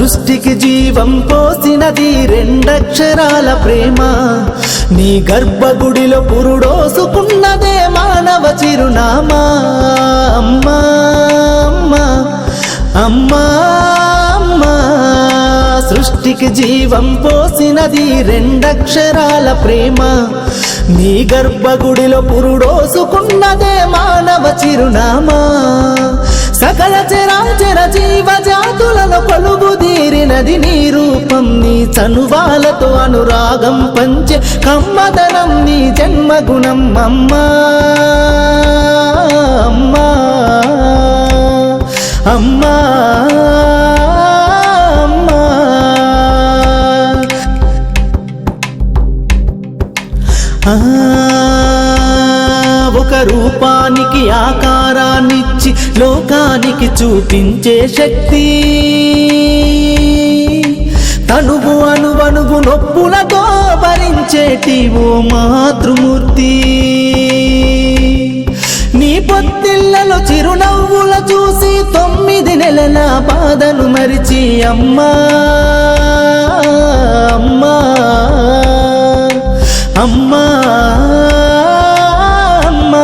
సృష్టికి జీవం పోసినది రెండక్షరాల ప్రేమ నీ గర్భగుడిలో పురుడోసుకున్నదే మానవ చిరునామా అమ్మా అమ్మా అమ్మా అమ్మా సృష్టికి జీవం పోసినది రెండక్షరాల ప్రేమ నీ గర్భగుడిలో పురుడోసుకున్నదే మానవ చిరునామా సకల చరాచర జీవ జాతులను కొలువుదీరినది నీ రూపం నీ చనువాలతో అనురాగం పంచే కమ్మదనం నీ జన్మగుణం అమ్మా అమ్మా అమ్మా ఒక రూపానికి ఆకారాన్నిచ్చి లోకానికి చూపించే శక్తి తనువు అణువణువు నొప్పులతో భరించేటి ఓ మాతృమూర్తి నీ పొత్తిళ్లలో చిరునవ్వుల చూసి 9 నెలల బాధను మరిచి అమ్మా అమ్మా అమ్మా అమ్మా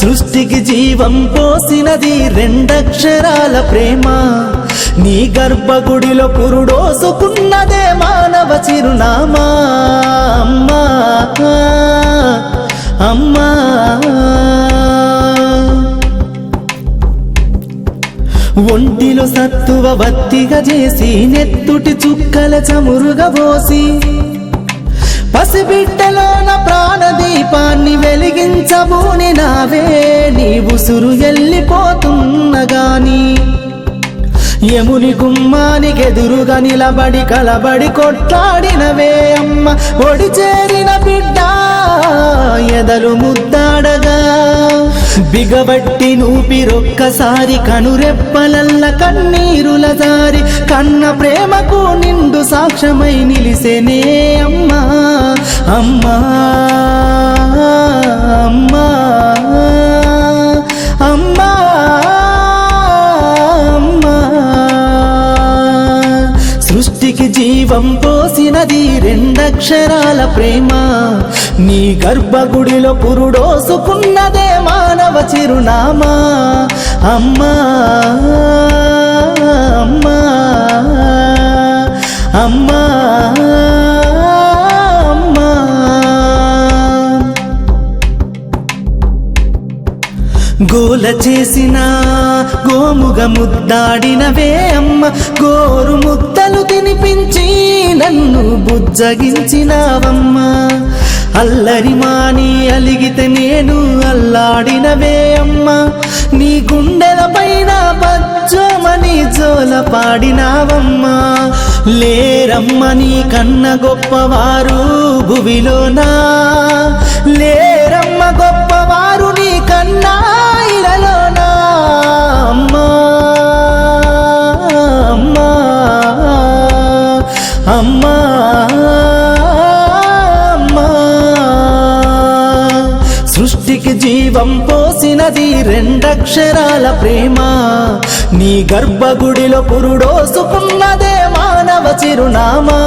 సృష్టికి జీవం పోసినది రెండక్షరాల ప్రేమ నీ గర్భగుడిలో పురుడోసుకున్నదే మానవ చిరునామా అమ్మా అమ్మా ఒంటిలో సత్తువ వత్తిగా చేసి నెత్తుటి చుక్కల చమురుగా పోసి పసిబిడ్డలోన ప్రాణదీపాన్ని వెలిగించబూని నావే నీ ఉసురు వెళ్ళిపోతున్నగాని యముని గుమ్మానికి ఎదురుగా నిలబడి కలబడి కొట్లాడినవే అమ్మ ఒడి చేరిన బిడ్డ ఎదలు ముద్దాడగా బిగబట్టి నూపిరొక్కసారి కనురెప్పలల్ల కన్నీరుల జారి కన్న ప్రేమకు నిండు సాక్ష్యమై నిలిసేనే అమ్మా అమ్మా అమ్మా అమ్మా అమ్మా సృష్టికి జీవం పోసినది రెండక్షరాల ప్రేమ నీ గర్భగుడిలో పురుడోసుకున్నదే మానవ చిరునామా అమ్మా అమ్మా అమ్మా అమ్మా గోల చేసిన గోముగ ముద్దాడినవే అమ్మ గోరు ముద్దలు తినిపించి నన్ను బుజ్జగించినావమ్మా అల్లరి మాని అలిగితే నేను అల్లాడినవే అమ్మా నీ గుండెల పైన బజ్జోమని జోల పాడినావమ్మా లేరమ్మ నీ కన్న గొప్పవారు భువిలోనా లేరమ్మ గొప్పవారు నీ కన్నా ఇలలోనా అమ్మా అమ్మా అమ్మా సృష్టికి జీవం పోసినది రెండక్షరాల ప్రేమ నీ గర్భగుడిలో పురుడోసుకున్నదే మానవ చిరునామా